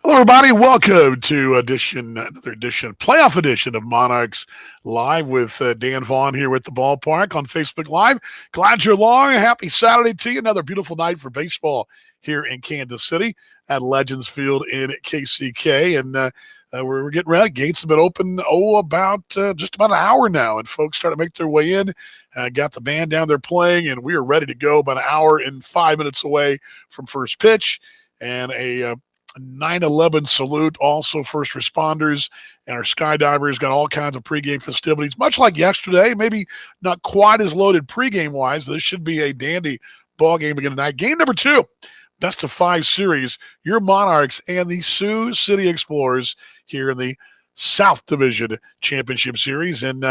Hello, everybody. Welcome to another edition, playoff edition of Monarchs Live with Dan Vaughn here at the ballpark on Facebook Live. Glad you're along. Happy Saturday to you. Another beautiful night for baseball here in Kansas City at Legends Field in KCK. And we're getting ready. Gates have been open, about just about an hour now, and folks start to make their way in. Got the band down there playing, and we are ready to go about an hour and 5 minutes away from first pitch. And a 9/11 salute, also first responders and our skydivers got all kinds of pregame festivities, much like yesterday. Maybe not quite as loaded pregame wise, but this should be a dandy ball game again tonight. Game number 2, best of 5 series. Your Monarchs and the Sioux City Explorers here in the South Division Championship Series. And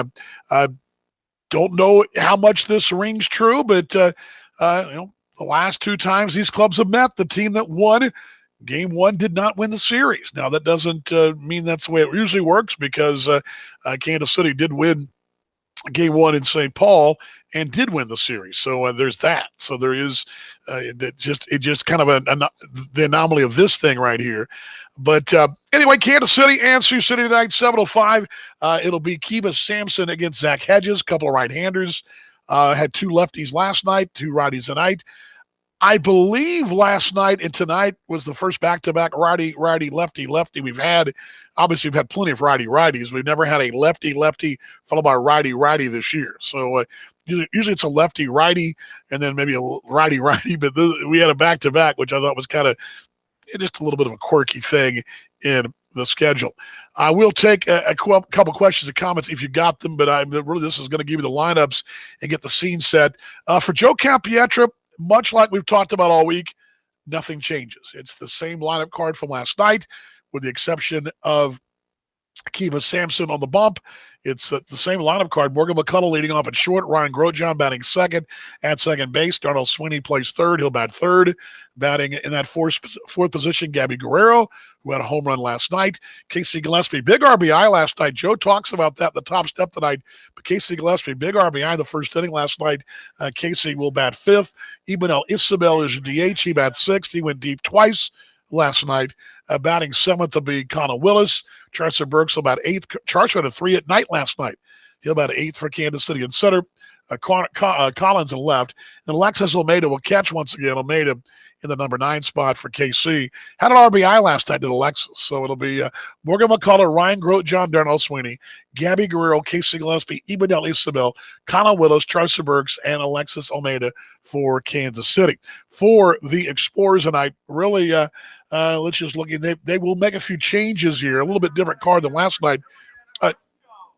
don't know how much this rings true, but the last 2 times these clubs have met, the team that won Game 1 did not win the series. Now, that doesn't mean that's the way it usually works, because Kansas City did win Game 1 in St. Paul and did win the series. So there's that. So there is it just kind of the anomaly of this thing right here. But anyway, Kansas City and Sioux City tonight, 7:05. It'll be Kiba Sampson against Zach Hedges, couple of right-handers. Had 2 lefties last night, 2 righties tonight. I believe last night and tonight was the first back-to-back righty, lefty we've had. Obviously, we've had plenty of righties. We've never had a lefty followed by righty this year. So usually it's a lefty-righty and then maybe a righty. But we had a back-to-back, which I thought was kind of just a little bit of a quirky thing in the schedule. I will take a couple questions and comments if you got them, but this is going to give you the lineups and get the scene set. For Joe Campietra, much like we've talked about all week, nothing changes. It's the same lineup card from last night, with the exception of Kiva Sampson on the bump. It's the same lineup card. Morgan McCullough leading off at short. Ryan Grosjean batting second at second base. Darnell Sweeney plays third. He'll bat third. Batting in that fourth position, Gabby Guerrero, who had a home run last night. Casey Gillespie, big RBI last night. Joe talks about that at the top step tonight. But Casey Gillespie, big RBI the first inning last night. Casey will bat fifth. Ibanel Isabel is a DH. He bats sixth. He went deep twice last night. Batting seventh will be Connor Willis. Charcer Burks will bat eighth. Charcer had a 3 at night last night. He'll bat eighth for Kansas City and center. Collins in left. And Alexis Almeida will catch once again. Almeida in the number 9 spot for KC. Had an RBI last night, did Alexis. So it'll be Morgan McCullough, Ryan Grosjean, Darnell Sweeney, Gabby Guerrero, Casey Gillespie, Ibanel Isabel, Connor Willis, Charcer Burks, and Alexis Almeida for Kansas City. For the Explorers tonight, really, let's just look at they will make a few changes here. A little bit different card than last night.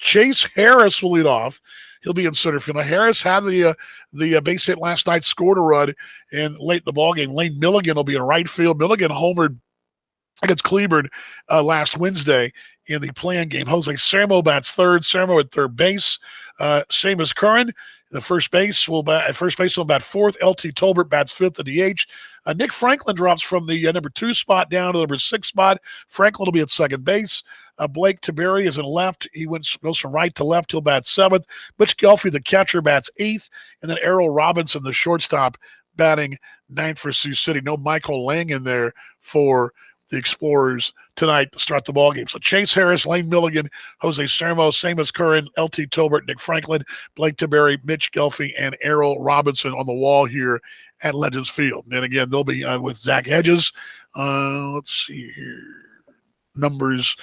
Chase Harris will lead off. He'll be in center field. Now, Harris had the base hit last night, scored a run, and late in the ballgame. Lane Milligan will be in right field. Milligan homered against Cleveland last Wednesday in the play-in game. Jose Sermo bats third. Sermo at third base. Same as Curran. The first base will bat fourth. LT Tolbert bats fifth at DH. Nick Franklin drops from the number 2 spot down to the number 6 spot. Franklin will be at second base. Blake Tiberi is in left. He goes from right to left. He'll bat seventh. Butch Gelfie, the catcher, bats eighth. And then Errol Robinson, the shortstop, batting ninth for Sioux City. No Michael Lang in there for the Explorers tonight to start the ballgame. So Chase Harris, Lane Milligan, Jose Sermo, same as Curran, LT Tolbert, Nick Franklin, Blake Tiberi, Mitch Gelfie, and Errol Robinson on the wall here at Legends Field. And again, they'll be with Zach Hedges. Let's see here. Numbers.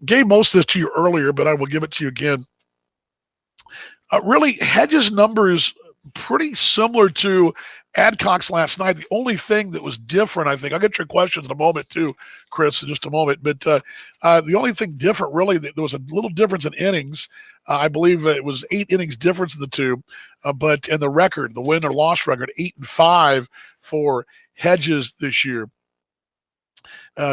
Gave most of this to you earlier, but I will give it to you again. Really, Hedges' numbers pretty similar to Adcock's last night. The only thing that was different, I think, I'll get your questions in a moment too, Chris, in just a moment. But the only thing different, really, there was a little difference in innings. I believe it was 8 innings difference in the two. But in the record, the win or loss record, 8-5 for Hedges this year.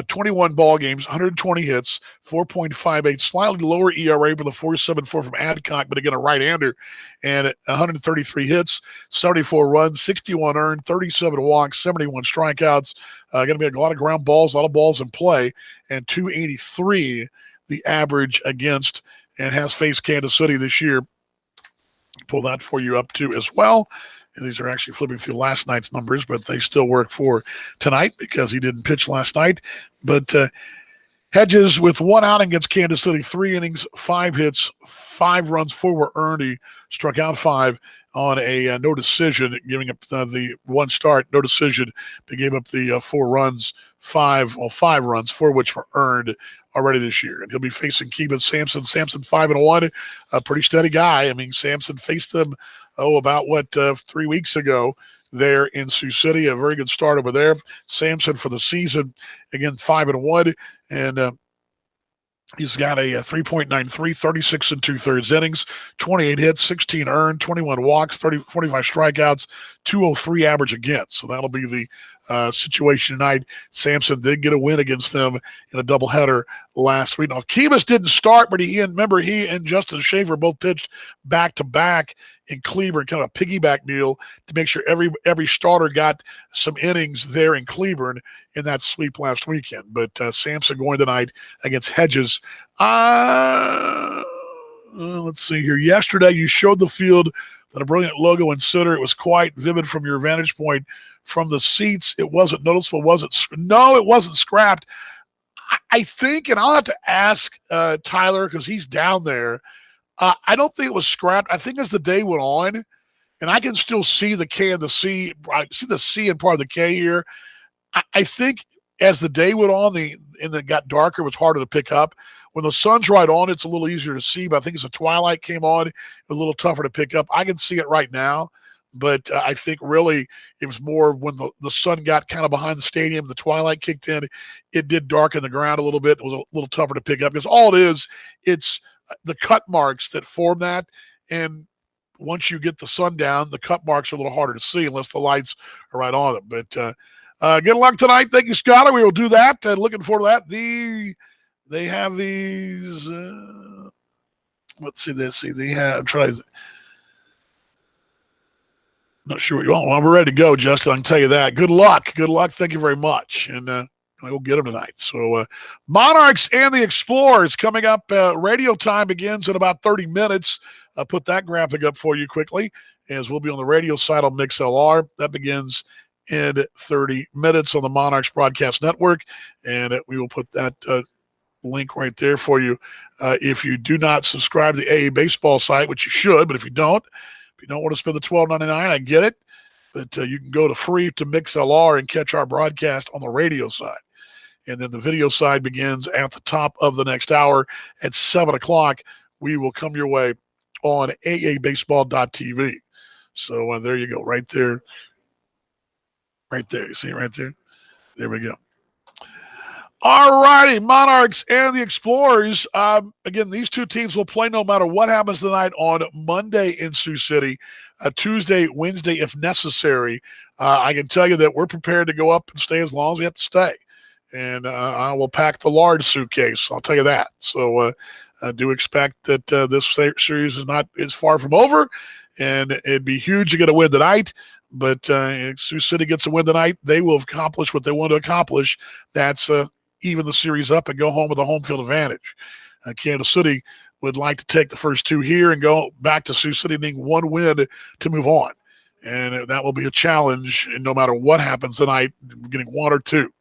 21 ball games, 120 hits, 4.58, slightly lower ERA for the 4.74 from Adcock, but again, a right-hander, and 133 hits, 74 runs, 61 earned, 37 walks, 71 strikeouts. Going to be a lot of ground balls, a lot of balls in play, and 283 the average against, and has faced Kansas City this year. Pull that for you up too as well. These are actually flipping through last night's numbers, but they still work for tonight because he didn't pitch last night. But Hedges with 1 out against Kansas City, 3 innings, 5 hits, 5 runs, 4 were earned. He struck out 5 on a no decision, giving up the 1 start, no decision. They gave up the 4 runs, 5 runs, 4 which were earned already this year. And he'll be facing Keeban Sampson. Sampson 5-1, a pretty steady guy. I mean, Sampson faced them, about 3 weeks ago there in Sioux City. A very good start over there. Sampson for the season, again, 5-1. And he's got a 3.93, 36 and 2/3 innings, 28 hits, 16 earned, 21 walks, 45 strikeouts, 203 average against. So that'll be the situation tonight. Sampson did get a win against them in a doubleheader last week. Now, Kibas didn't start, but he and Justin Schaefer both pitched back-to-back in Cleburne, kind of a piggyback deal to make sure every starter got some innings there in Cleburne in that sweep last weekend. But Sampson going tonight against Hedges. Let's see here. Yesterday, you showed the field that a brilliant logo in center. It was quite vivid from your vantage point. From the seats, it wasn't noticeable, was it? No, it wasn't scrapped. I think, and I'll have to ask Tyler because he's down there. I don't think it was scrapped. I think as the day went on, and I can still see the K and the C. I see the C and part of the K here. I think as the day went on, and it got darker, it was harder to pick up. When the sun's right on, it's a little easier to see, but I think as the twilight came on, it was a little tougher to pick up. I can see it right now, but I think really it was more when the sun got kind of behind the stadium, the twilight kicked in, it did darken the ground a little bit. It was a little tougher to pick up because all it is, it's the cut marks that form that, and once you get the sun down, the cut marks are a little harder to see unless the lights are right on them. But good luck tonight. Thank you, Scott. We will do that. Looking forward to that. They have these. Let's see. They have. Not sure what you want. Well, we're ready to go, Justin. I can tell you that. Good luck. Good luck. Thank you very much. And I'll go get them tonight. So Monarchs and the Explorers coming up. Radio time begins in about 30 minutes. I'll put that graphic up for you quickly as we'll be on the radio side on MixLR. That begins in 30 minutes on the Monarchs Broadcast Network. And we will put that link right there for you. If you do not subscribe to the AA Baseball site, which you should, but if you don't want to spend the $12.99, I get it. But you can go to free to MixLR and catch our broadcast on the radio side. And then the video side begins at the top of the next hour at 7 o'clock. We will come your way on aabaseball.tv. So there you go, right there. Right there. You see it right there? There we go. All righty, Monarchs and the Explorers. Again, these two teams will play no matter what happens tonight on Monday in Sioux City, Tuesday, Wednesday if necessary. I can tell you that we're prepared to go up and stay as long as we have to stay. And I will pack the large suitcase, I'll tell you that. So I do expect that this series is far from over, and it'd be huge to get a win tonight. But if Sioux City gets a win tonight, they will accomplish what they want to accomplish. That's even the series up and go home with a home field advantage. Kansas City would like to take the first 2 here and go back to Sioux City needing 1 win to move on. And that will be a challenge, and no matter what happens tonight, getting 1 or 2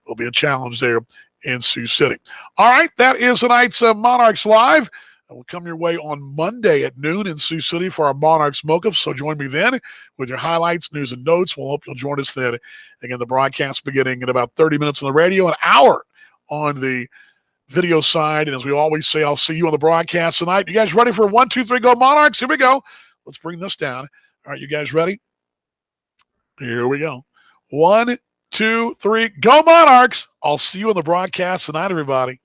will be a challenge there in Sioux City. All right, that is tonight's Monarchs Live. We'll come your way on Monday at noon in Sioux City for our Monarchs Mocha. So join me then with your highlights, news, and notes. We'll hope you'll join us then. Again, the broadcast beginning in about 30 minutes on the radio, an hour on the video side. And as we always say, I'll see you on the broadcast tonight. You guys ready for 1, 2, 3, go Monarchs? Here we go. Let's bring this down. All right, you guys ready? Here we go. 1, 2, 3, go Monarchs. I'll see you on the broadcast tonight, everybody.